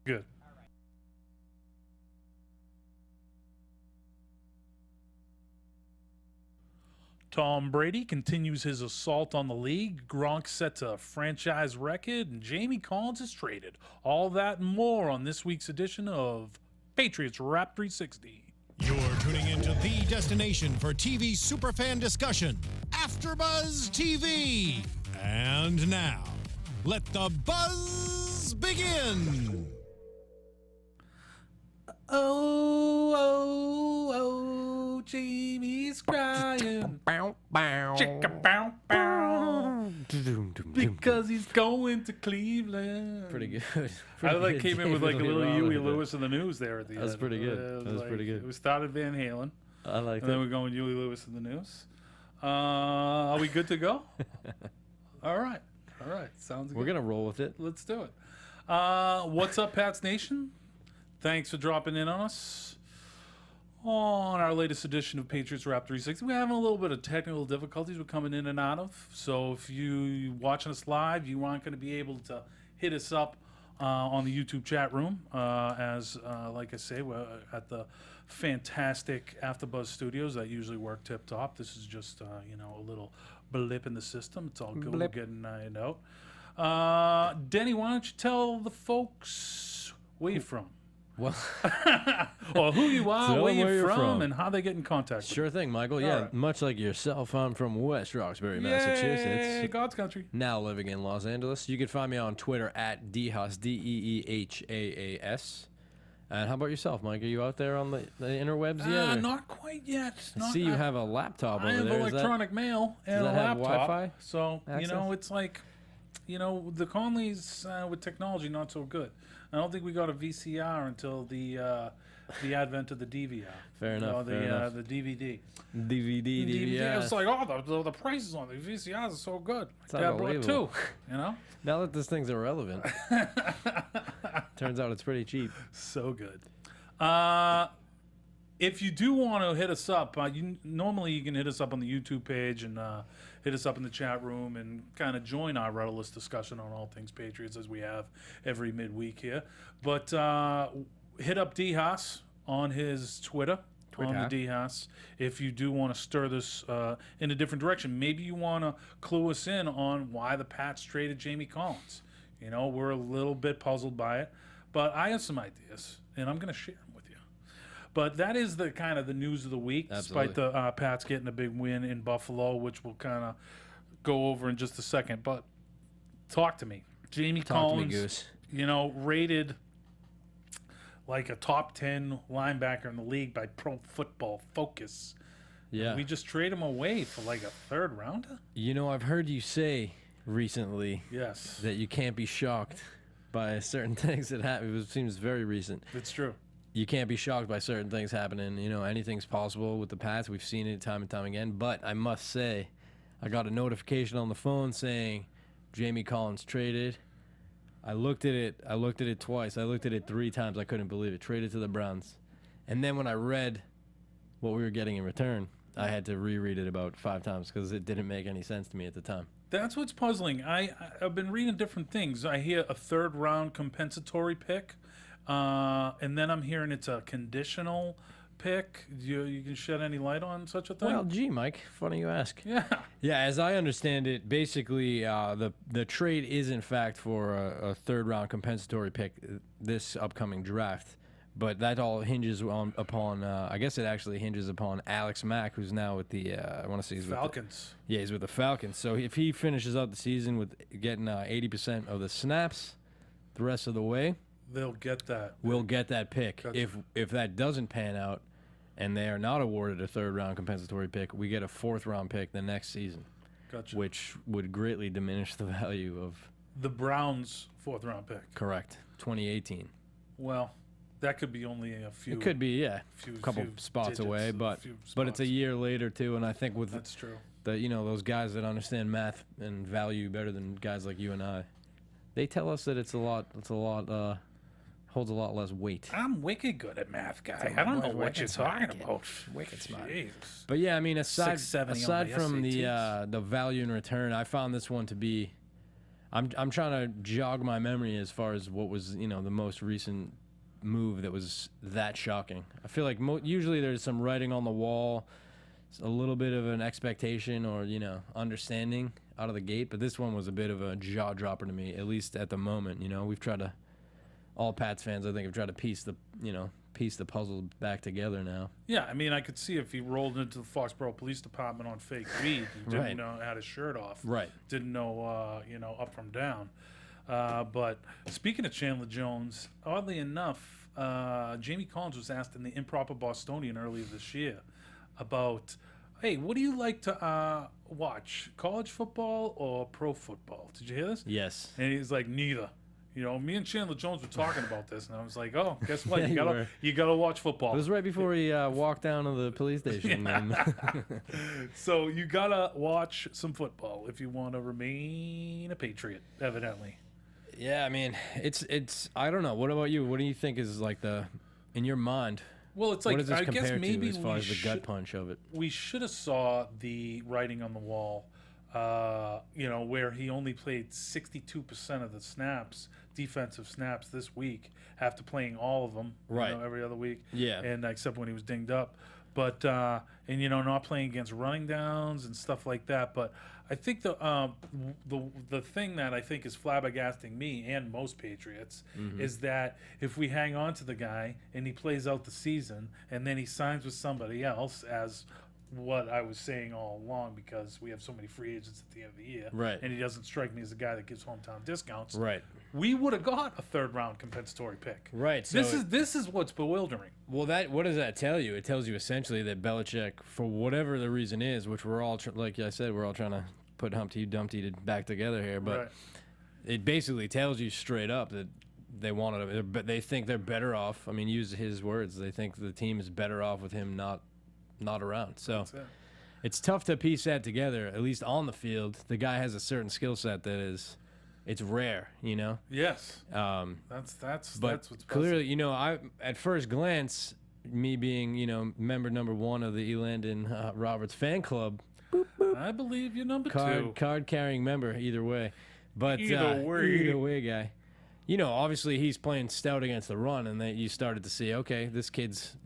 Good. Tom Brady continues his assault on the league. Gronk sets a franchise record, and Jamie Collins is traded. All that and more on this week's edition of Patriots Wrap 360. You're tuning into the destination for TV superfan discussion, AFTERBUZZ TV. And now, let the buzz begin. Oh, Jamie's crying. Chicka bow bow. Because he's going to Cleveland. Pretty good. I like came in with like a little Huey Lewis in the news there at the end. That's pretty good. That was pretty good. We started Van Halen. I like and then we're going Huey Lewis in the news. Are we good to go? All right. Sounds good. We're going to roll with it. Let's do it. What's up, Pats Nation? Thanks for dropping in on us on our latest edition of Patriots Wrap 360. We're having a little bit of technical difficulties we're coming in and out of. So if you watching us live, you aren't going to be able to hit us up on the YouTube chat room. Like I say, we're at the fantastic AfterBuzz Studios that usually work tip-top. This is just, a little blip in the system. It's all good. Blip. We're getting it out. Denny, why don't you tell the folks where you're from? Well, or who you are, Tell where them you're where you're from, from. and how they get in contact. sure thing, Michael. All Yeah, right. much like yourself, I'm from West Roxbury, Yay, Massachusetts. God's country. Now living in Los Angeles. You can find me on Twitter at Deehaas, Deehaas. And how about yourself, Mike? Are you out there on the interwebs yet? or- Not quite yet. I see you have a laptop I over have there. Is that- electronic mail and a that have laptop. Wi-Fi So, access? it's like, the Conleys with technology not so good. I don't think we got a VCR until the advent of the DVR. Fair enough, fair enough. The DVD. DVD, It was DVD. like, the prices on the VCRs are so good. It's My dad brought two, unbelievable. Now that this thing's irrelevant, turns out it's pretty cheap. So good. If you do want to hit us up, normally you can hit us up on the YouTube page and hit us up in the chat room and kind of join our rudderless discussion on all things Patriots as we have every midweek here. But hit up Deehaas on his Twitter. On the Deehaas, if you do want to stir this in a different direction. Maybe you want to clue us in on why the Pats traded Jamie Collins. We're a little bit puzzled by it, but I have some ideas, and I'm going to share them with you. But that is the kind of the news of the week, Absolutely. despite the Pats getting a big win in Buffalo, which we'll kind of go over in just a second. But talk to me. Jamie Collins, Goose. rated like a top 10 linebacker in the league by Pro Football Focus. Yeah. We just trade him away for like a third rounder? I've heard you say recently Yes. that you can't be shocked by certain things that happen. It seems very recent. It's true. You can't be shocked by certain things happening. Anything's possible with the Pats. We've seen it time and time again. But I must say, I got a notification on the phone saying Jamie Collins traded. I looked at it twice. I looked at it 3 times. I couldn't believe it. Traded to the Browns. And then when I read what we were getting in return, I had to reread it about 5 times because it didn't make any sense to me at the time. That's what's puzzling. I've been reading different things. I hear a third round compensatory pick, and then I'm hearing it's a conditional pick. You can shed any light on such a thing? Well, gee, Mike, funny you ask. Yeah. Yeah, as I understand it, basically the trade is in fact for a third round compensatory pick this upcoming draft. But that all hinges upon, I guess it actually hinges upon Alex Mack, who's now with the, I want to say he's Falcons. He's with the Falcons. So if he finishes out the season with getting 80% of the snaps the rest of the way, They'll get that. we'll get that pick. Gotcha. If that doesn't pan out and they are not awarded a third round compensatory pick, we get a 4th round pick the next season, Gotcha. which would greatly diminish the value of, The Browns' 4th round pick. correct, 2018. Well, that could be only a few. It could be, yeah, few- a couple few spots digits, away, a but few but it's a spots. year later too, and I think with That's true. those guys that understand math and value better than guys like you and I, they tell us that it's a lot holds a lot less weight. I'm wicked good at math, guy. I don't know what you're talking about. Wicked smart. Jeez. But yeah, I mean, aside 670 on the from SATs. the value in return, I found this one to be I'm trying to jog my memory as far as what was, the most recent move that was that shocking. I feel like usually there's some writing on the wall, a little bit of an expectation or, understanding out of the gate, but this one was a bit of a jaw dropper to me, at least at the moment. We've tried to, all Pats fans, I think, have tried to piece the puzzle back together now. Yeah, I mean, I could see if he rolled into the Foxborough Police Department on fake weed, he didn't Right. know, had his shirt off, Right. didn't know, up from down. But speaking of Chandler Jones, oddly enough, Jamie Collins was asked in the Improper Bostonian earlier this year about, hey, what do you like to watch, college football or pro football? Did you hear this? Yes. And he's like, neither. Me and Chandler Jones were talking about this, and I was like, "Oh, guess what? Yeah, you gotta watch football." It was right before he walked down to the police station. So you gotta watch some football if you want to remain a Patriot, evidently. Yeah, I mean, it's. I don't know. What about you? What do you think is like in your mind? Well, it's What like does this I guess compare maybe to as far we as the gut punch of it? We should have saw the writing on the wall. Where he only played 62% of the snaps, defensive snaps this week after playing all of them, Right. Every other week. Yeah. And except when he was dinged up. But, not playing against running downs and stuff like that. But I think the thing that I think is flabbergasting me and most Patriots is that if we hang on to the guy and he plays out the season and then he signs with somebody else, as what I was saying all along, because we have so many free agents at the end of the year, Right. and he doesn't strike me as a guy that gives hometown discounts, Right. we would have got a third-round compensatory pick. Right. So This is what's bewildering. Well, what does that tell you? It tells you essentially that Belichick, for whatever the reason is, which we're all like I said, we're all trying to put Humpty Dumpty back together here, but Right. it basically tells you straight up that they think they're better off. I mean, use his words. They think the team is better off with him not around. So That's it. it's tough to piece that together. At least on the field, the guy has a certain skill set it's rare, Yes. Um, That's But what's clearly, I at first glance, me being member number one of the Elandon Roberts fan club, I believe you're number two. card carrying member either way, but Either way. either way, guy. Obviously he's playing stout against the run, and that you started to see, okay, this kid's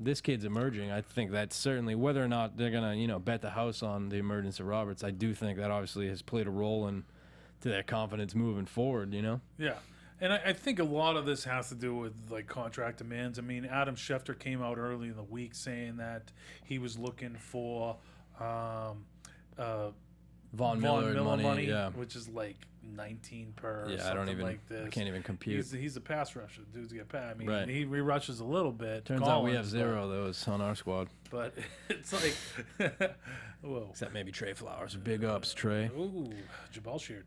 emerging. I think that's certainly, whether or not they're gonna bet the house on the emergence of Roberts, I do think that obviously has played a role in to their confidence moving forward. Yeah. And I think a lot of this has to do with like contract demands. I mean, Adam Schefter came out early in the week saying that he was looking for Von Miller money, yeah. which is like 19 per. Or Yeah, something like this. I can't even compute. He's a pass rusher. Dudes get pass. I mean, Right. he rushes a little bit. Turns out we have zero of those on our squad. But it's like, whoa. Except maybe Trey Flowers. Big ups, Trey. Ooh, Jabal Sheard.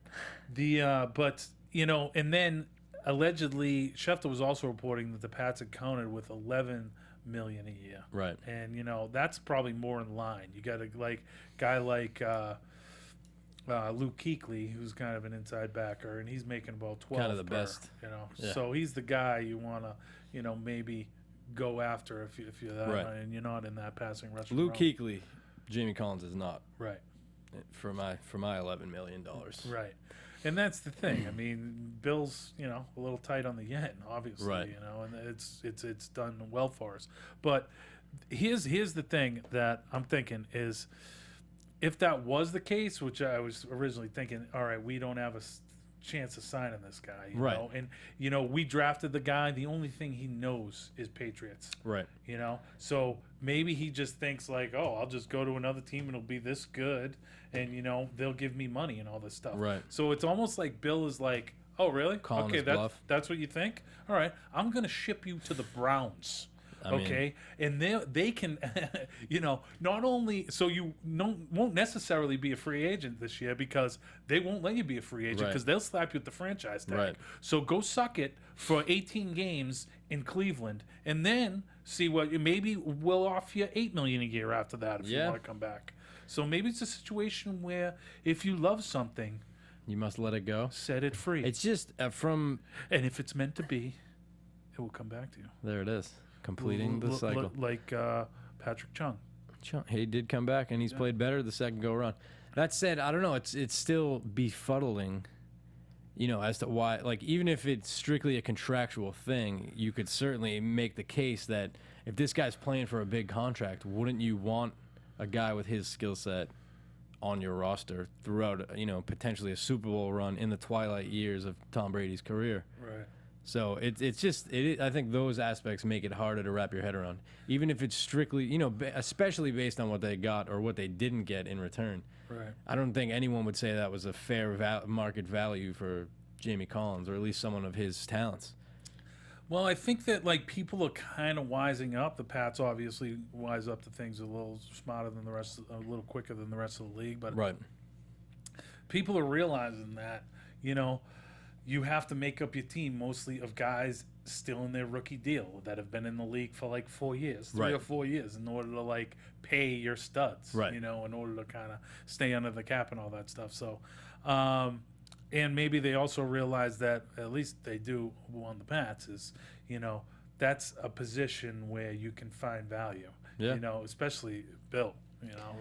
But and then allegedly Schefter was also reporting that the Pats had counted with $11 million a year. Right. And that's probably more in line. You got a guy like Luke Kuechly, who's kind of an inside backer, and he's making about 12. Kind of the best. Yeah. So he's the guy you want to, maybe go after if you're that, Right. and you're not in that passing rush. Luke Kuechly, Jamie Collins is not. Right. For my $11 million. Right. And that's the thing. I mean, Bill's, a little tight on the yen, obviously, Right. and it's done well for us. But here's the thing that I'm thinking is, if that was the case, which I was originally thinking, all right, we don't have a chance of signing this guy, you Right. know, and we drafted the guy. The only thing he knows is Patriots, Right. So maybe he just thinks like, oh, I'll just go to another team and it'll be this good, and they'll give me money and all this stuff. Right. So it's almost like Bill is like, oh, really? Calling Okay, his bluff. that's what you think. All right, I'm gonna ship you to the Browns. I mean- Okay, and they can, not only so you won't necessarily be a free agent this year, because they won't let you be a free agent, Right. because they'll slap you with the franchise tag. Right. So go suck it for 18 games in Cleveland, and then see what maybe we'll offer you $8 million a year after that if you Yeah. want to come back. So maybe it's a situation where if you love something, You must let it go. set it free, It's just from and if it's meant to be, it will come back to you. there it is, completing the L- cycle. like Patrick Chung. He did come back, and he's played better the second go around. That said, I don't know. It's still befuddling. as to why, like, even if it's strictly a contractual thing, you could certainly make the case that if this guy's playing for a big contract, wouldn't you want a guy with his skill set on your roster throughout, potentially a Super Bowl run in the twilight years of Tom Brady's career? Right. So I think those aspects make it harder to wrap your head around, even if it's strictly, especially based on what they got or what they didn't get in return. Right. I don't think anyone would say that was a fair market value for Jamie Collins, or at least someone of his talents. Well, I think that like people are kind of wising up. The Pats obviously wise up to things a little smarter than the rest, a little quicker than the rest of the league. But Right. people are realizing that, you have to make up your team mostly of guys still in their rookie deal that have been in the league for like 4 years, 3 Right. or 4 years, in order to like pay your studs, Right. in order to kind of stay under the cap and all that stuff. So, and maybe they also realize that, at least they do on the Pats, is, that's a position where you can find value. Yeah. Especially Bill,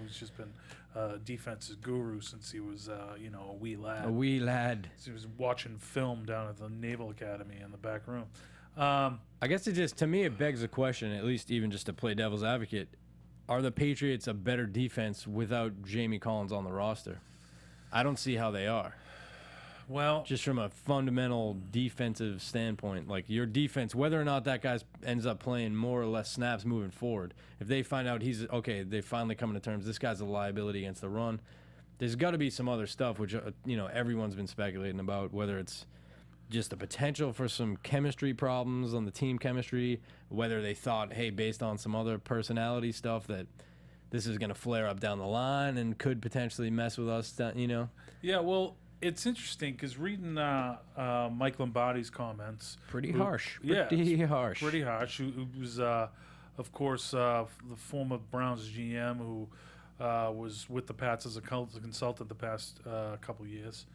who's just been a defense's guru since he was, a wee lad. A wee lad. He was watching film down at the Naval Academy in the back room. I guess to me, it begs the question, at least even just to play devil's advocate, are the Patriots a better defense without Jamie Collins on the roster? I don't see how they are. Well, Just from a fundamental defensive standpoint, like your defense, whether or not that guy ends up playing more or less snaps moving forward, if they find out they finally coming to terms, this guy's a liability against the run, there's got to be some other stuff, which, everyone's been speculating about, whether it's just the potential for some chemistry problems on the team chemistry, whether they thought, hey, based on some other personality stuff, that this is going to flare up down the line and could potentially mess with us, Yeah, well, it's interesting because reading Mike Lombardi's comments. Pretty who- harsh. Yeah, Pretty harsh. Pretty harsh. Who was, of course, the former Browns GM who was with the Pats as a consultant the past couple years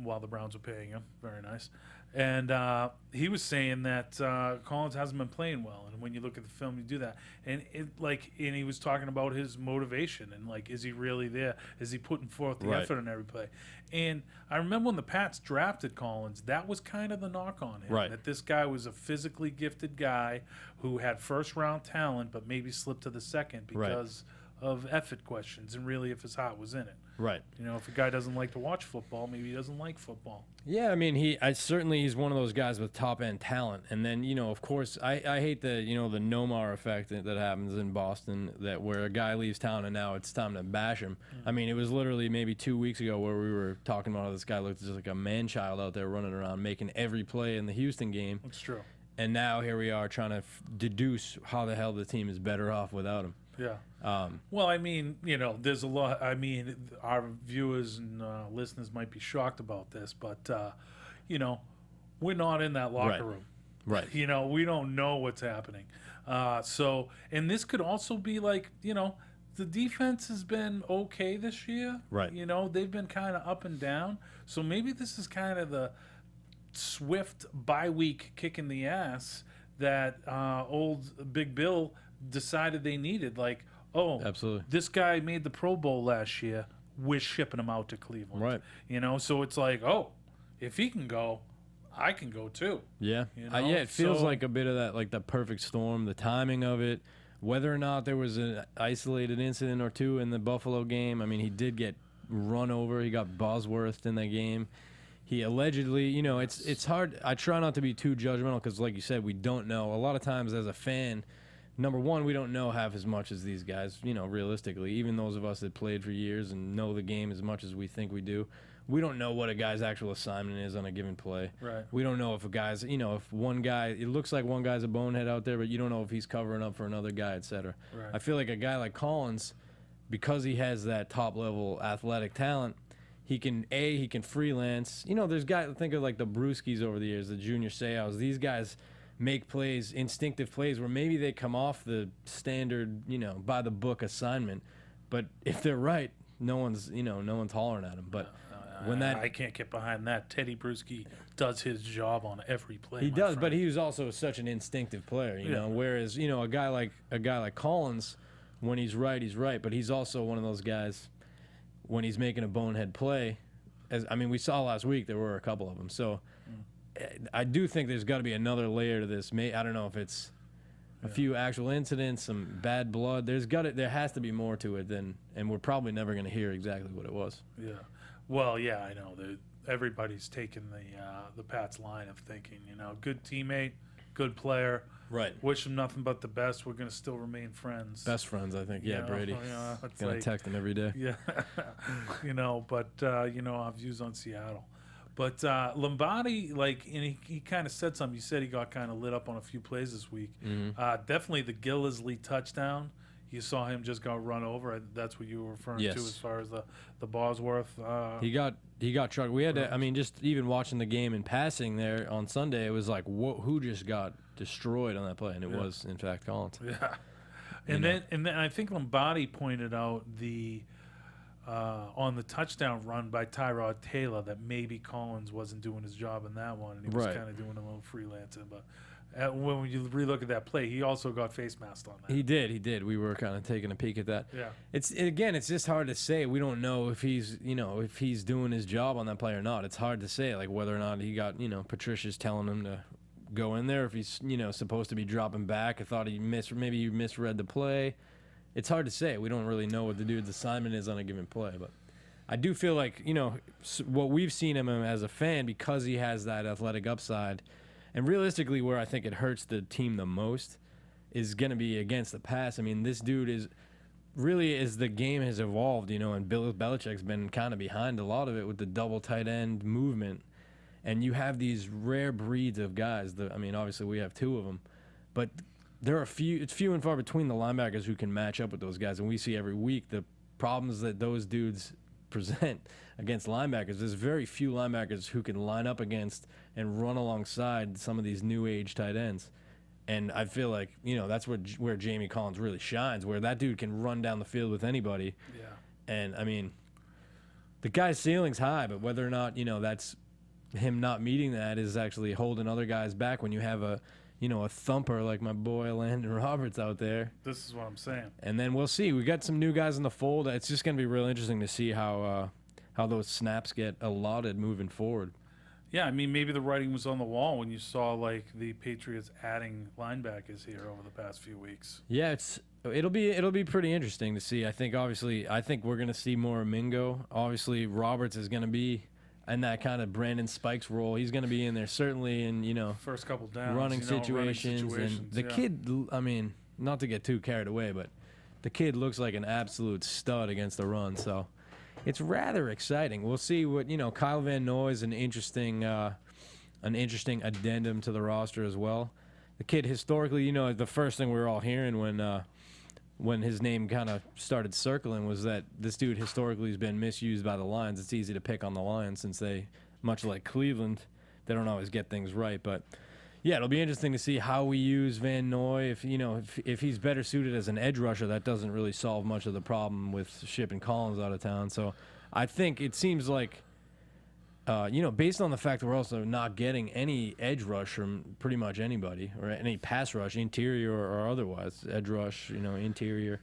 while the Browns were paying him. Very nice. And he was saying that Collins hasn't been playing well, and when you look at the film, you do that. And and he was talking about his motivation and like, is he really there? Is he putting forth the Right. effort in every play? And I remember when the Pats drafted Collins, that was kind of the knock on him. Right. That this guy was a physically gifted guy who had first round talent, but maybe slipped to the second Right. because of effort questions, and really if his heart was in it. Right. If a guy doesn't like to watch football, maybe he doesn't like football. Yeah, I mean, he's one of those guys with top end talent, and then of course, I hate the the Nomar effect that happens in Boston, that where a guy leaves town and now it's time to bash him. I mean, it was literally maybe 2 weeks ago where we were talking about how this guy looked just like a man child out there running around making every play in the Houston game, That's true. and now here we are trying to deduce how the hell the team is better off without him. Yeah. Well, I mean, there's a lot. I mean, our viewers and listeners might be shocked about this, but we're not in that locker Right. room. Right. We don't know what's happening. And this could also be like, the defense has been okay this year. Right. They've been kind of up and down. So maybe this is kind of the swift bye week kick in the ass that old Big Bill decided they needed. Like, Absolutely. this guy made the Pro Bowl last year. We're shipping him out to Cleveland. Right. So it's like, if he can go, I can go too. Yeah. Yeah, it feels so- like a bit of that, like the perfect storm, the timing of it, whether or not there was an isolated incident or two in the Buffalo game. I mean, he did get run over. He got Bosworthed in that game. He allegedly, it's hard. I try not to be too judgmental because, like you said, we don't know. A lot of times as a fan, number one, we don't know half as much as these guys, realistically. Even those of us that played for years and know the game as much as we think we do, we don't know what a guy's actual assignment is on a given play. Right. We don't know if a guy's, if one guy, it looks like one guy's a bonehead out there, but you don't know if he's covering up for another guy, et cetera. Right. I feel like a guy like Collins, because he has that top-level athletic talent, he can freelance. There's guys, think of like the Brewskis over the years, the Junior Seaus. These guys make plays, instinctive plays, where maybe they come off the standard, by the book assignment, but if they're right, no one's hollering at them. But when I can't get behind that. Teddy Bruschi does his job on every play. he my does, friend. but he was also such an instinctive player, Yeah. Whereas a guy like Collins, when he's right, but he's also one of those guys when he's making a bonehead play, we saw last week there were a couple of them. So I do think there's got to be another layer to this. I don't know if it's a few actual incidents, some bad blood. There has to be more to it and we're probably never going to hear exactly what it was. Yeah. Well, yeah, I know that everybody's taken the Pats line of thinking, good teammate, good player. Right. Wish him nothing but the best. We're going to still remain friends. Best friends, I think. Yeah, Brady. It's going to text him every day. Yeah. But, our views on Seattle. But Lombardi, and he kind of said something. You said he got kind of lit up on a few plays this week. Mm-hmm. Definitely the Gillisley touchdown. You saw him just got run over. That's what you were referring to as far as the Bosworth. He got trucked. We had to, just even watching the game in passing there on Sunday, it was like, who just got destroyed on that play? And it was, in fact, Collins. Yeah. And then I think Lombardi pointed out on the touchdown run by Tyrod Taylor that maybe Collins wasn't doing his job in that one, and he was kind of doing a little freelancing. But when you relook at that play, he also got face masked on that. He did. We were kind of taking a peek at that. Yeah. It's just hard to say. We don't know if he's doing his job on that play or not. It's hard to say, like whether or not he got, Patricia's telling him to go in there, if he's, supposed to be dropping back. I thought maybe he misread the play. It's hard to say. We don't really know what the dude's assignment is on a given play, but I do feel like, what we've seen him as a fan, because he has that athletic upside, and realistically where I think it hurts the team the most is going to be against the pass. This dude is really, as the game has evolved, and Bill Belichick's been kind of behind a lot of it with the double tight end movement, and you have these rare breeds of guys. Obviously we have two of them, but it's few and far between the linebackers who can match up with those guys, and we see every week the problems that those dudes present against linebackers. There's very few linebackers who can line up against and run alongside some of these new age tight ends. And I feel like, that's where Jamie Collins really shines, where that dude can run down the field with anybody. Yeah. And the guy's ceiling's high, but whether or not, that's him not meeting that is actually holding other guys back when you have a thumper like my boy Landon Roberts out there. This is what I'm saying. And then we'll see. We got some new guys in the fold. It's just going to be real interesting to see how those snaps get allotted moving forward. Yeah, maybe the writing was on the wall when you saw the Patriots adding linebackers here over the past few weeks. Yeah, it'll be pretty interesting to see. I think we're going to see more Mingo. Obviously, Roberts is going to be in that kind of Brandon Spikes role. He's going to be in there certainly in first couple downs, running situations. And the kid, not to get too carried away, but the kid looks like an absolute stud against the run. So it's rather exciting. We'll see what Kyle Van Noy is an interesting addendum to the roster as well. The kid historically, the first thing we were all hearing when his name kind of started circling was that this dude historically has been misused by the Lions. It's easy to pick on the Lions since they, much like Cleveland, they don't always get things right. But yeah, it'll be interesting to see how we use Van Noy. If he's better suited as an edge rusher, that doesn't really solve much of the problem with shipping Collins out of town. So I think it seems like, based on the fact that we're also not getting any edge rush from pretty much anybody, or any pass rush, interior or otherwise, edge rush, interior,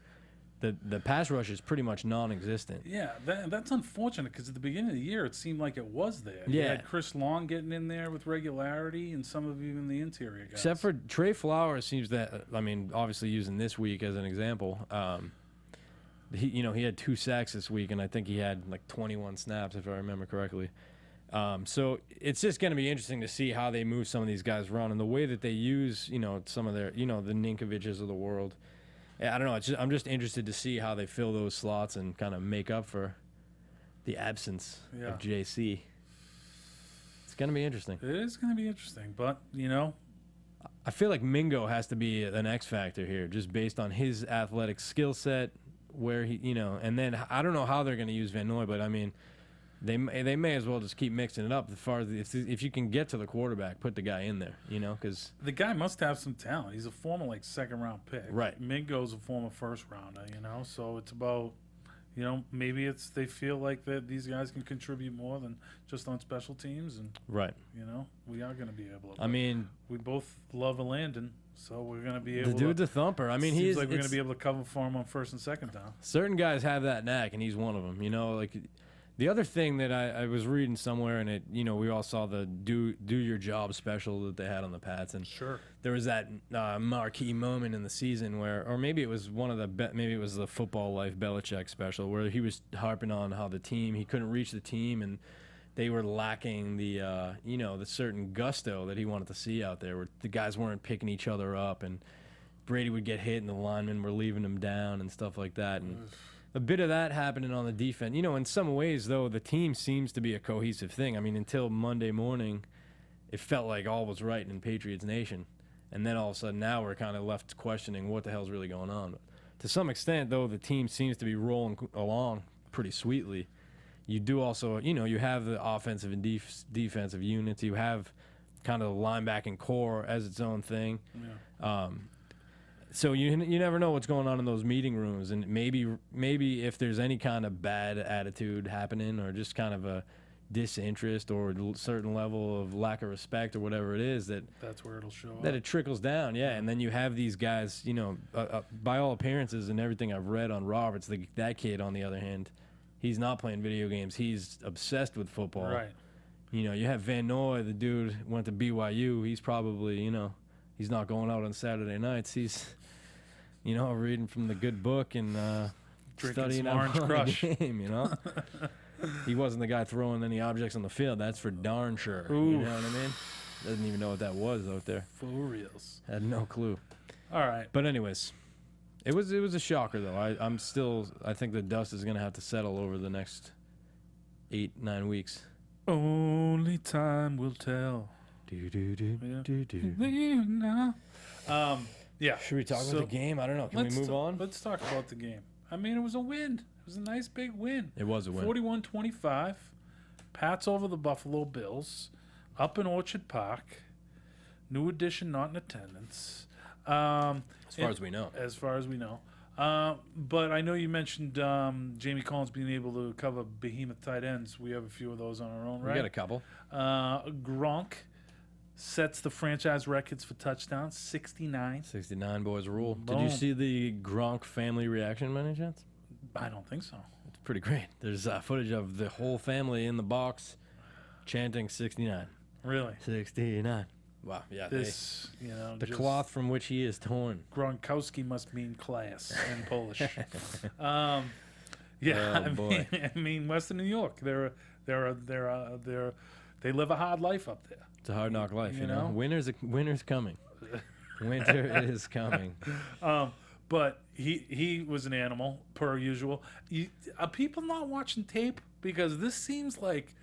the pass rush is pretty much non-existent. Yeah, that's unfortunate because at the beginning of the year it seemed like it was there. Yeah. You had Chris Long getting in there with regularity, and some of even the interior guys. Except for Trey Flowers, seems that obviously using this week as an example, he had 2 sacks this week, and I think he had 21 snaps if I remember correctly. So it's just going to be interesting to see how they move some of these guys around and the way that they use, some of their, the Ninkoviches of the world. I don't know. I'm just interested to see how they fill those slots and kind of make up for the absence of JC. It's going to be interesting. It is going to be interesting, but, I feel like Mingo has to be an X factor here just based on his athletic skill set, where he, and then I don't know how they're going to use Van Noy, but they may as well just keep mixing it up. As far as if you can get to the quarterback, put the guy in there, because the guy must have some talent. He's a former second round pick. Right. Mingo's a former first rounder. So it's about, maybe they feel like that these guys can contribute more than just on special teams, and right. We are going to be able to. We both love Landon, so we're going to be able. The dude's a thumper. Seems like we're going to be able to cover for him on first and second down. Certain guys have that knack, and he's one of them. The other thing that I was reading somewhere, and it, we all saw the do your job special that they had on the Pats, and Sure. there was that marquee moment in the season where, or maybe it was maybe it was the Football Life Belichick special, where he was harping on how he couldn't reach the team, and they were lacking the the certain gusto that he wanted to see out there, where the guys weren't picking each other up, and Brady would get hit, and the linemen were leaving him down and stuff like that, and a bit of that happening on the defense. In some ways, though, the team seems to be a cohesive thing. I mean, until Monday morning, it felt like all was right in Patriots Nation. And then all of a sudden now we're kind of left questioning what the hell's really going on. But to some extent, though, the team seems to be rolling along pretty sweetly. You do also, you have the offensive and defensive units. You have kind of the linebacking core as its own thing. Yeah. So you never know what's going on in those meeting rooms, and maybe if there's any kind of bad attitude happening, or just kind of a disinterest or a certain level of lack of respect or whatever it is, that's where it'll show that up. it trickles down. Yeah, and then you have these guys, by all appearances and everything I've read on Roberts, that kid on the other hand, he's not playing video games. He's obsessed with football. Right. You have Van Noy, the dude went to BYU. He's probably, he's not going out on Saturday nights. He's reading from the good book and studying some Orange on Crush. the game, He wasn't the guy throwing any objects on the field. That's for darn sure. Ooh. You know what I mean? Doesn't even know what that was out there. For reals. Had no clue. All right. But anyways, it was a shocker, though. I think the dust is going to have to settle over the next 8-9 weeks. Only time will tell. Yeah. Should we talk about the game? I don't know. Can we move on? Let's talk about the game. I mean, it was a win. It was a nice big win. It was a win. 41-25. Pats over the Buffalo Bills. Up in Orchard Park. New edition not in attendance. As far as we know. As far as we know. But I know you mentioned Jamie Collins being able to cover behemoth tight ends. We have a few of those on our own, right? We got a couple. Gronk sets the franchise records for touchdowns, 69. 69 boys rule. Boom. Did you see the Gronk family reaction by any chance? I don't think so. It's pretty great. There's footage of the whole family in the box chanting 69. Really? 69. Wow. Yeah. This, the cloth from which he is torn. Gronkowski must mean class in Polish. Oh, boy. I mean, Western New York. They live a hard life up there. It's a hard knock life, You know? Winter's coming. Winter is coming. But he was an animal, per usual. Are people not watching tape? Because this seems like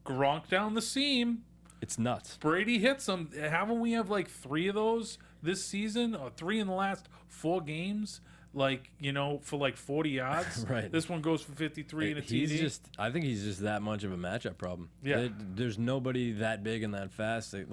Gronk down the seam. It's nuts. Brady hits him. Haven't we have like 3 of those this season? Or 3 in the last 4 games? For like 40 yards. Right. This one goes for 53 and a TD. I think he's just that much of a matchup problem. Yeah. There's nobody that big and that fast. If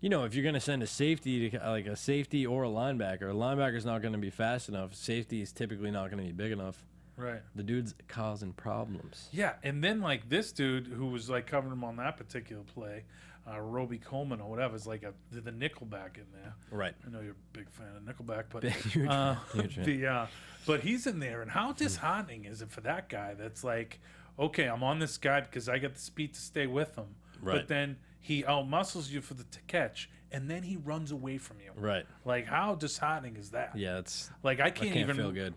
you're going to send a safety, like a safety or a linebacker's not going to be fast enough. Safety is typically not going to be big enough. Right. The dude's causing problems. Yeah, and then like this dude who was like covering him on that particular play, Roby Coleman or whatever, is like the Nickelback in there. Right. I know you're a big fan of Nickelback, but Huge fan. But he's in there, and how disheartening is it for that guy? That's like, okay, I'm on this guy because I got the speed to stay with him, Right. but then he outmuscles you for the catch, and then he runs away from you. Right. Like, how disheartening is that? Yeah, it's Like I can't even feel good.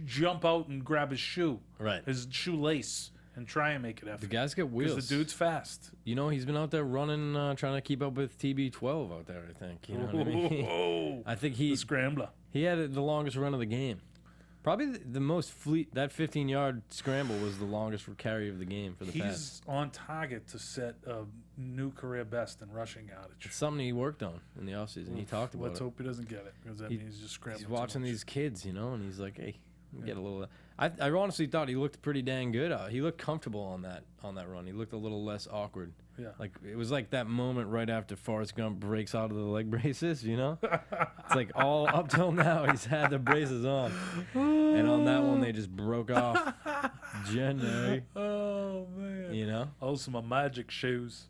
Jump out and grab his shoe, Right. his shoelace, and try and make it effort. The guy's got wheels. Because the dude's fast. He's been out there running, trying to keep up with TB12 out there, I think. You know what I mean? I think The scrambler. he had the longest run of the game. Probably the most that 15-yard scramble was the longest carry of the game for the Pats. He's on target to set a new career best in rushing yardage. It's something he worked on in the offseason. He talked about Let's it. hope he doesn't get it, because that means he's just scrambling. He's watching these kids, and he's like, hey, get a little. I honestly thought he looked pretty dang good. He looked comfortable on that run. He looked a little less awkward. Yeah. Like it was like that moment right after Forrest Gump breaks out of the leg braces, It's like all up till now he's had the braces on. And on that one they just broke off. January. Oh man. Those are my magic shoes.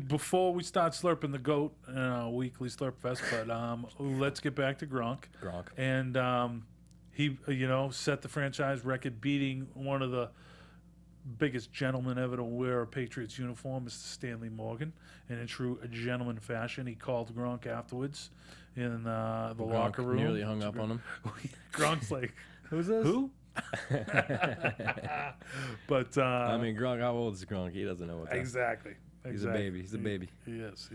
Before we start slurping the goat weekly slurp fest, but let's get back to Gronk. Gronk. And He, set the franchise record, beating one of the biggest gentlemen ever to wear a Patriots uniform, Mr. Stanley Morgan. And in true gentleman fashion, he called Gronk afterwards in the locker room. Nearly hung up on him. Gronk's like, Who's this? who? But Gronk, how old is Gronk? He doesn't know what that is. exactly. He's a baby. He's a baby. He is.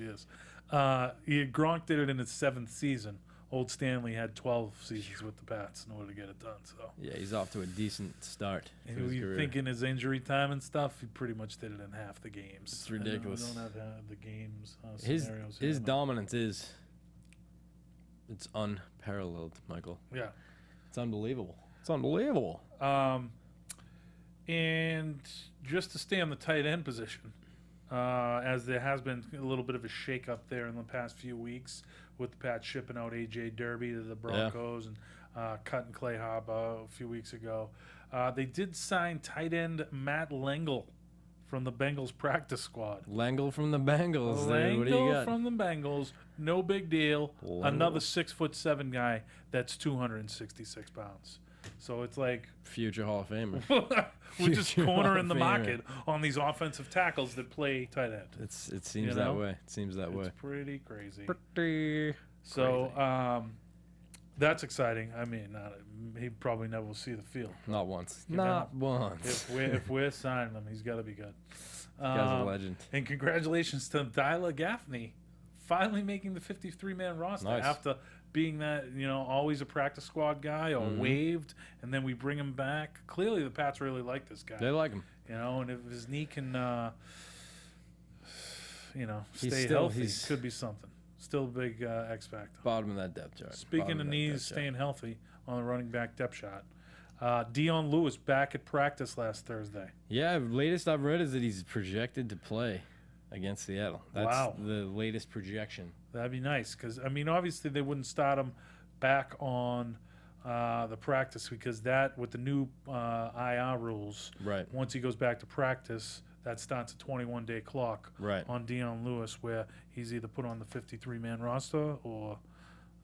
Gronk did it in his 7th season. Old Stanley had 12 seasons with the Pats in order to get it done. So Yeah, he's off to a decent start. to his you career. think in his injury time and stuff, he pretty much did it in half the games. It's ridiculous. We don't have the games his scenarios. his here, but- dominance it's unparalleled, Michael. Yeah. It's unbelievable. It's unbelievable. And just to stay on the tight end position, as there has been a little bit of a shake-up there in the past few weeks with the Pats shipping out A.J. Derby to the Broncos and cutting Clay Harbor a few weeks ago. They did sign tight end Matt Lengel from the Bengals practice squad. Langle from the Bengals. There. What do you Lengel got? from the Bengals, no big deal. Lengel. Another 6'7" guy that's 266 pounds. So it's like Future Hall of Famer. we're just Future Hall cornering of the Famer. market on these offensive tackles that play tight end. It seems that way. It seems that way. It's pretty crazy. Pretty So that's exciting. I mean, he probably never will see the field. Not once. Give Not him- once. If we're signing him, he's got to be good. Guy's a legend. And congratulations to Dyla Gaffney, finally making the 53-man roster Nice. after being that, always a practice squad guy or waived, and then we bring him back. Clearly, the Pats really like this guy. They like him. And if his knee can, He's stay still- healthy, he's- could be something. Still a big X factor. Bottom of that depth chart. Speaking Bottom of that knees depth chart. staying healthy on the running back depth shot, Dion Lewis back at practice last Thursday. Yeah, latest I've read is that he's projected to play against Seattle. That's Wow. the latest projection. That'd be nice because, obviously they wouldn't start him back on the practice because that, with the new IR rules, Right. once he goes back to practice, that starts a 21-day clock Right. on Dion Lewis where he's either put on the 53-man roster or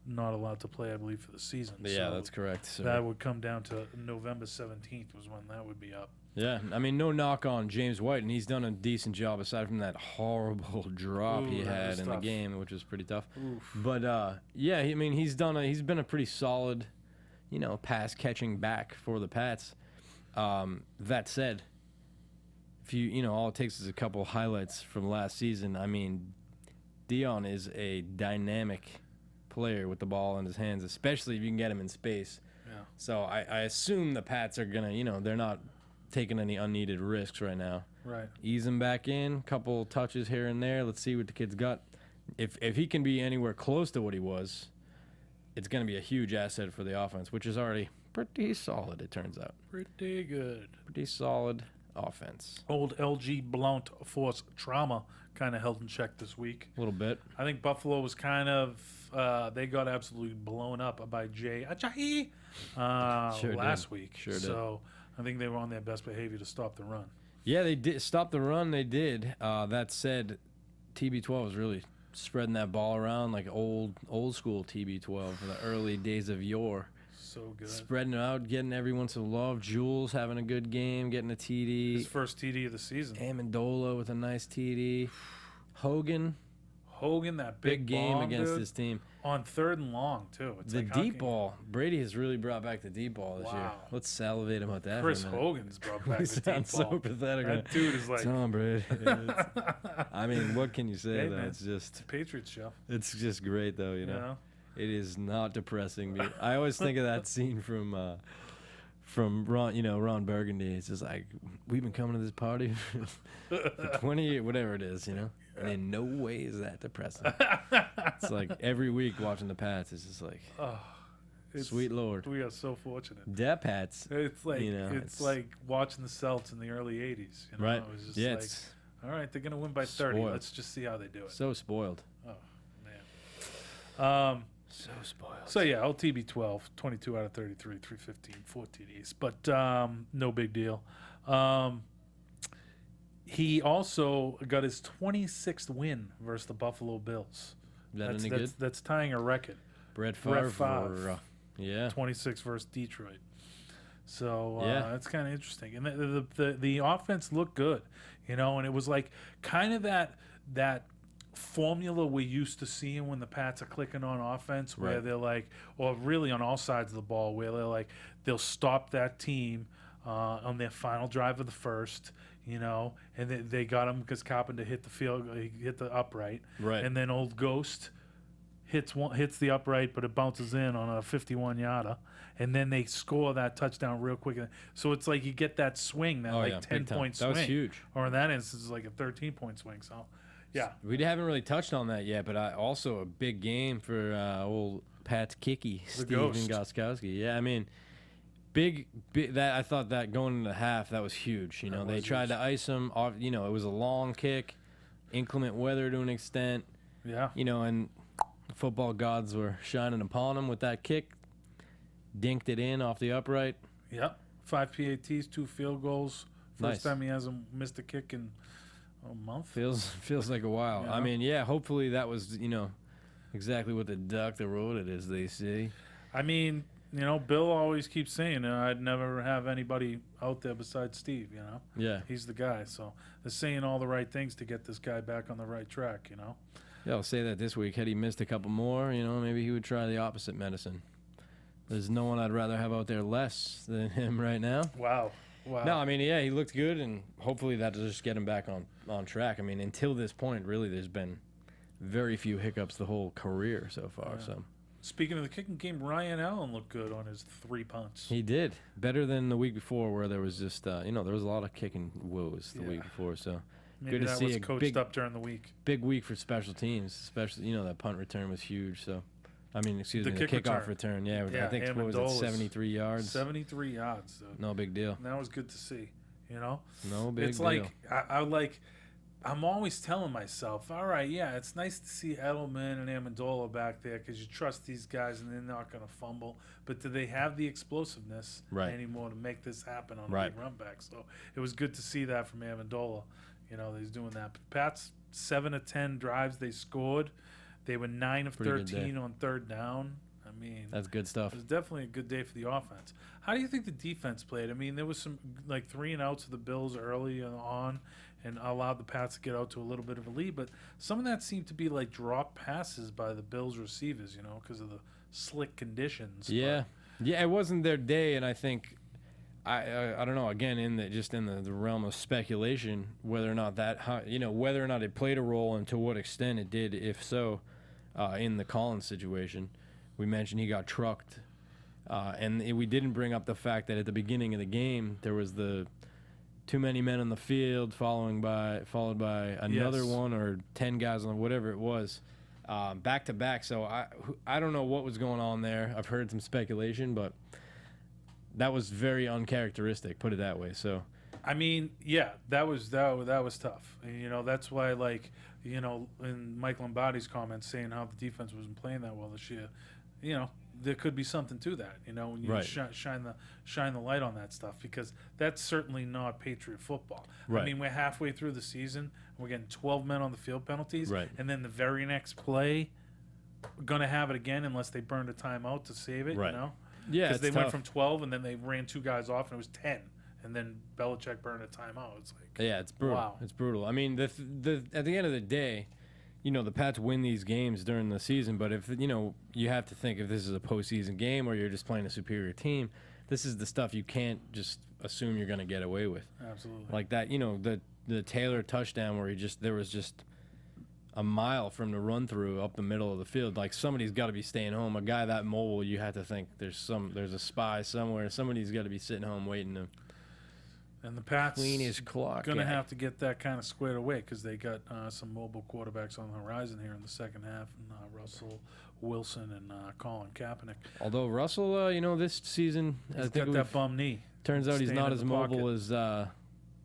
not allowed to play, I believe, for the season. Yeah, So that's correct. So, that would come down to November 17th was when that would be up. yeah, no knock on James White, and he's done a decent job aside from that horrible drop he Ooh, that had was in the tough. game, which was pretty tough. Oof. But yeah, he's been a pretty solid, pass catching back for the Pats. That said, if all it takes is a couple highlights from last season. I mean, Dion is a dynamic player with the ball in his hands, especially if you can get him in space. Yeah. So I assume the Pats are gonna, they're not taking any unneeded risks right now. Right. Ease him back in, couple touches here and there. Let's see what the kid's got. If he can be anywhere close to what he was, it's going to be a huge asset for the offense, which is already pretty solid, it turns out. Pretty good. Pretty solid offense. Old LG Blount force trauma kind of held in check this week. A little bit. I think Buffalo was kind of they got absolutely blown up by Jay Ajayi last week. Sure did. So I think they were on their best behavior to stop the run. Yeah, they did stop the run. They did. That said, TB12 was really spreading that ball around like old school TB12 for the early days of yore. So good. Spreading it out, getting everyone some love. Jules having a good game, getting a TD. His first TD of the season. Amendola with a nice TD. Hogan, That big game bomb, against dude, his team. on 3rd and long too. It's The like, how deep can- ball. Brady has really brought back the deep ball this year. Wow. Let's salivate about that. Chris for a minute. Hogan's brought back We the deep sound so ball. pathetic. That dude is like, Tom Brady. I mean, what can you say? Hey, though? man. It's just, Patriots show. it's just great though. You know? It is not depressing. I always think of that scene from Ron, Ron Burgundy. It's just like, we've been coming to this party for 20 years, whatever it is, And in no way is that depressing. It's like every week watching the Pats, it's just like, It's- sweet Lord. We are so fortunate. Da Pats. It's like it's it's like watching the Celts in the early '80s. Right. It was just Yeah, like, it's all right, they're gonna win by 30. Spoiled. Let's just see how they do it. so spoiled. Oh man. So spoiled. So yeah, LTB 12, 22 out of 33, 315, 4 TDs, but no big deal. He also got his 26th win versus the Buffalo Bills. Is that any good? That's tying a record. Brett Brett Favre. Favre. Yeah. 26 versus Detroit. So Yeah. that's kind of interesting. And the offense looked good, and it was like kind of that formula we used to seeing when the Pats are clicking on offense, where Right. they're like, or really on all sides of the ball, where they're like, they'll stop that team on their final drive of the first, and they got him because Carpenter hit the upright, Right. and then old Ghost hits the upright, but it bounces in on a 51-yarder, and then they score that touchdown real quick. So it's like you get that swing, that Oh, yeah, big 10-point time. swing. That was huge. Or in that instance, it's like a 13-point swing. So, yeah. We haven't really touched on that yet, but also a big game for old Pat's Kicky, Steven Ghost. Gostkowski. Yeah, I mean, big. That I thought that going into the half, that was huge. That They was tried huge. to ice him off. It was a long kick, inclement weather to an extent. Yeah. And the football gods were shining upon him with that kick. Dinked it in off the upright. Yep. 5 PATs, 2 field goals. First Nice. time he hasn't missed a kick in a month. Feels like a while. Yeah. I mean, yeah. Hopefully that was exactly what the duck the road it is. They say. I mean, Bill always keeps saying, I'd never have anybody out there besides Steve, Yeah. He's the guy. So they're saying all the right things to get this guy back on the right track, Yeah, I'll say that this week. Had he missed a couple more, maybe he would try the opposite medicine. There's no one I'd rather have out there less than him right now. Wow. No, I mean, yeah, he looked good, and hopefully that'll just get him back on track. I mean, until this point, really, there's been very few hiccups the whole career so far. Yeah. So Speaking of the kicking game, Ryan Allen looked good on his 3 punts. he did better than the week before, where there was just there was a lot of kicking woes the week before. So Maybe good to that see was a coached up during the week. big week for special teams, especially that punt return was huge. So I mean, excuse The me, the kick kickoff return. Yeah, Yeah, I think what was it, Amendola's 73 yards. 73 yards, dude. No big deal. And that was good to see, No big It's deal. like, I'm always telling myself, all right, yeah, it's nice to see Edelman and Amendola back there because you trust these guys and they're not going to fumble. But do they have the explosiveness Right. anymore to make this happen on a Right. big run back? So it was good to see that from Amendola. He's doing that. But Pats, 7 of 10 drives they scored. They were 9 of Pretty good 13 day. on third down. I mean, That's good stuff. it was definitely a good day for the offense. How do you think the defense played? I mean, there was some 3 and outs of the Bills early on and allowed the Pats to get out to a little bit of a lead, but some of that seemed to be like drop passes by the Bills receivers, because of the slick conditions. Yeah, it wasn't their day, and I think I don't know. Again, in the realm of speculation, whether or not whether or not it played a role and to what extent it did, if so, in the Collins situation. We mentioned he got trucked, and we didn't bring up the fact that at the beginning of the game there was the too many men on the field, followed by another Yes. one or 10 guys on whatever it was, back to back. So I don't know what was going on there. I've heard some speculation, but that was very uncharacteristic, put it that way. So I mean, yeah, that was tough. And, that's why, in Mike Lombardi's comments saying how the defense wasn't playing that well this year, there could be something to that. When you Right. shine the light on that stuff, because that's certainly not Patriot football. Right. I mean, we're halfway through the season, and we're getting 12 men on the field penalties, Right. and then the very next play, gonna have it again unless they burned a timeout to save it. Right. Yeah, yeah, because it's they went tough. from 12 and then they ran 2 guys off and it was 10. And then Belichick burned a timeout. It's like, Yeah, it's brutal. Wow. It's brutal. I mean, at the end of the day, the Pats win these games during the season, but if you have to think if this is a postseason game or you're just playing a superior team, this is the stuff you can't just assume you're going to get away with. absolutely. Like that, the Taylor touchdown where there was just a mile from the run through up the middle of the field. Like somebody's got to be staying home. A guy that mobile, you have to think there's a spy somewhere. Somebody's got to be sitting home waiting to And the Pats clean his clock. going to guy. have to get that kind of squared away because they got some mobile quarterbacks on the horizon here in the second half. And Russell Wilson and Colin Kaepernick. Although Russell, this season, He's I think got that bum knee. turns out he's staying not in as the mobile pocket. as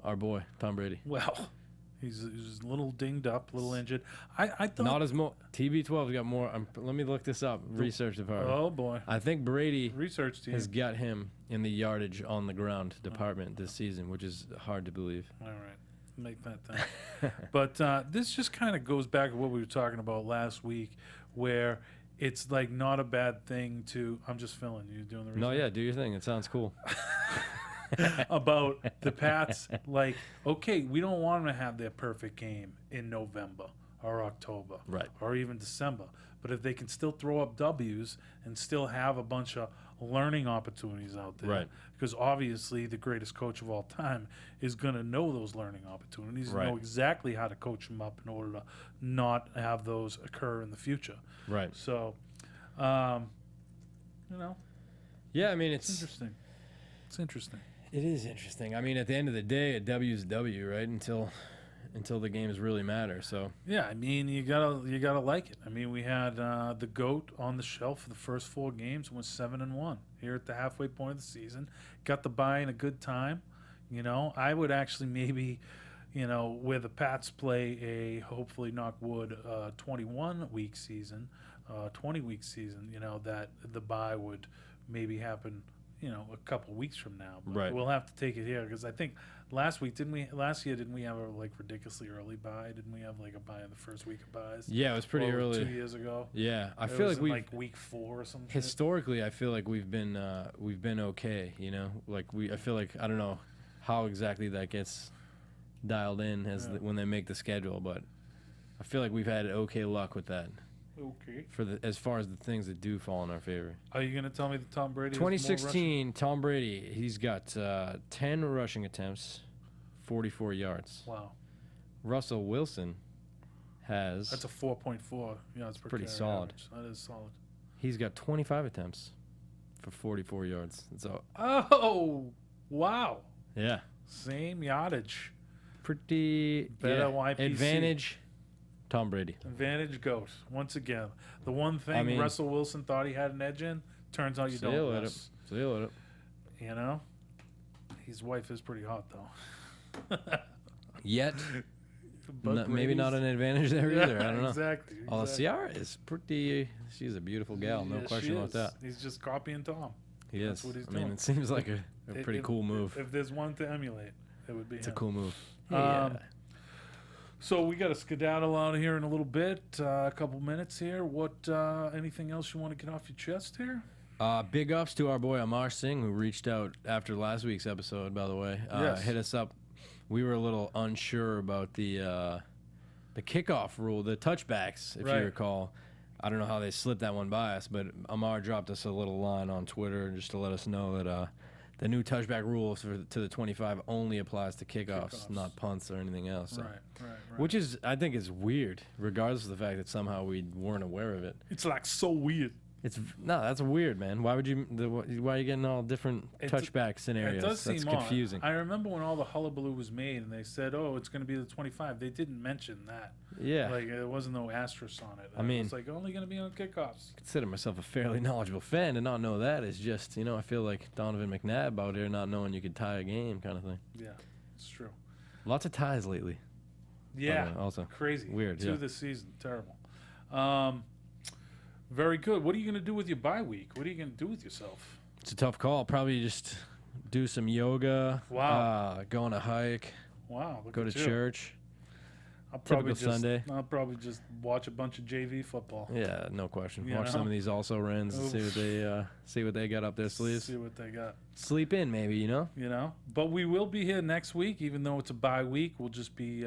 our boy Tom Brady. Well, he's a little dinged up, a little injured. I thought. Not as TB12's got more. Let me look this up. Research department. Oh boy, I think Brady research team. has got him in the yardage on the ground department this season, which is hard to believe. All right, make that thing. But this just kind of goes back to what we were talking about last week, where it's like not a bad thing to. I'm just filling. You doing the No, research? yeah, do your thing. It sounds cool. About the Pats. Like, okay, we don't want them to have their perfect game in November or October, Right. or even December. But if they can still throw up W's and still have a bunch of learning opportunities out there, Right. because obviously the greatest coach of all time is going to know those learning opportunities and Right. know exactly how to coach them up in order to not have those occur in the future. Right. So, you know, Yeah, I mean, it's interesting. It's interesting. It is interesting. I mean, at the end of the day, a W is a W, right? Until the games really matter. So Yeah, I mean, you gotta like it. I mean, we had the GOAT on the shelf for the first 4 games and was 7-1 here at the halfway point of the season. Got the bye in a good time. You know, I would actually maybe, you know, where the Pats play a hopefully knock wood 21-week season, 20-week season. You know, that the bye would maybe happen, you know, a couple weeks from now. But Right. we'll have to take it here because I think last year didn't we have a like ridiculously early bye? Didn't we have like a bye in the first week of buys? yeah, it was pretty Or early. 2 years ago. Yeah, I It feel was like in, we like week 4 or something. historically, I feel like we've been okay. You know, like I feel like I don't know how exactly that gets dialed in when they make the schedule, but I feel like we've had okay luck with that. Okay. As far as the things that do fall in our favor. Are you gonna tell me that Tom Brady? has more 2016, Tom Brady, he's got 10 rushing attempts, 44 yards. rushing? Wow, Russell Wilson has that's a 4.4. Yeah, it's Pretty solid. That is solid. he's got 25 attempts for 44 yards. So Oh, wow. yeah, Same yardage. pretty Better YPC. advantage. Tom Brady. Advantage GOAT. Once again, the one thing I mean- Russell Wilson thought he had an edge in, turns out you See you don't. later. Russ. See you later. You know, his wife is pretty hot though. Yet, But maybe not an Brady's- advantage there either. I don't know. Exactly. Oh, exactly. Ciara is pretty. She's a beautiful gal, no Yes, question she about is. that. He's just copying Tom. He That's is. what he's I mean, doing. it seems like a pretty cool move. If there's one to emulate, it would be It's a him. cool move. So we got to skedaddle out of here in a little bit, a couple minutes here. What? Anything else you want to get off your chest here? Big ups to our boy Amar Singh, who reached out after last week's episode, by the way. Yes. Hit us up. We were a little unsure about the kickoff rule, the touchbacks, if Right. you recall. I don't know how they slipped that one by us, but Amar dropped us a little line on Twitter just to let us know that the new touchback rule to the 25 only applies to kickoffs, not punts or anything else. So. Right. Which is, I think, is weird, regardless of the fact that somehow we weren't aware of it. It's like so weird. That's weird, man. Why are you getting all different touchback scenarios? It does That's seem confusing. odd. I remember when all the hullabaloo was made and they said, "Oh, it's going to be the 25." They didn't mention that. Yeah. Like there wasn't no asterisk on it. I mean- it's like only going to be on kickoffs. Consider myself a fairly knowledgeable fan, and not know that is just, I feel like Donovan McNabb out here not knowing you could tie a game kind of thing. Yeah, it's true. Lots of ties lately. Yeah, also crazy. weird, Two yeah. this season, terrible. Very good. What are you going to do with your bye week? What are you going to do with yourself? It's a tough call. Probably just do some yoga. Wow. Go on a hike. Wow. Look Go to at you. church. I'll probably Typical Sunday. I'll probably just watch a bunch of JV football. Yeah, no question. You Watch know? some of these also runs and see what they got up their sleeves. See what they got. Sleep in, maybe. You know, but we will be here next week, even though it's a bye week. We'll just be,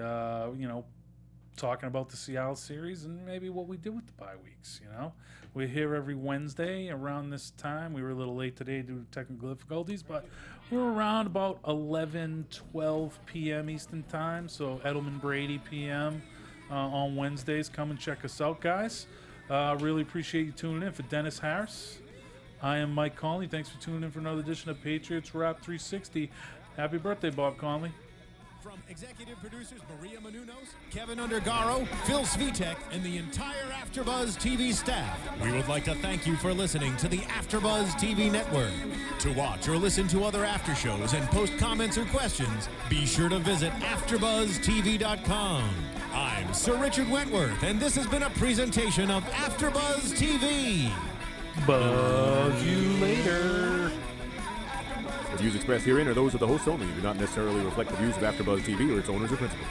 talking about the Seattle series and maybe what we do with the bye weeks. We're here every Wednesday around this time. We were a little late today due to technical difficulties, but we're around about 11, 12 p.m. Eastern time. So Edelman Brady p.m. On Wednesdays. Come and check us out, guys. Really appreciate you tuning in. For Dennis Harris, I am Mike Conley. Thanks for tuning in for another edition of Patriots Wrap 360. Happy birthday, Bob Conley. From executive producers Maria Menounos, Kevin Undergaro, Phil Svitek, and the entire AfterBuzz TV staff, we would like to thank you for listening to the AfterBuzz TV network. To watch or listen to other after shows and post comments or questions, be sure to visit AfterBuzzTV.com. I'm Sir Richard Wentworth, and this has been a presentation of AfterBuzz TV. Buzz you later. The views expressed herein are those of the hosts only and do not necessarily reflect the views of AfterBuzz TV or its owners or principals.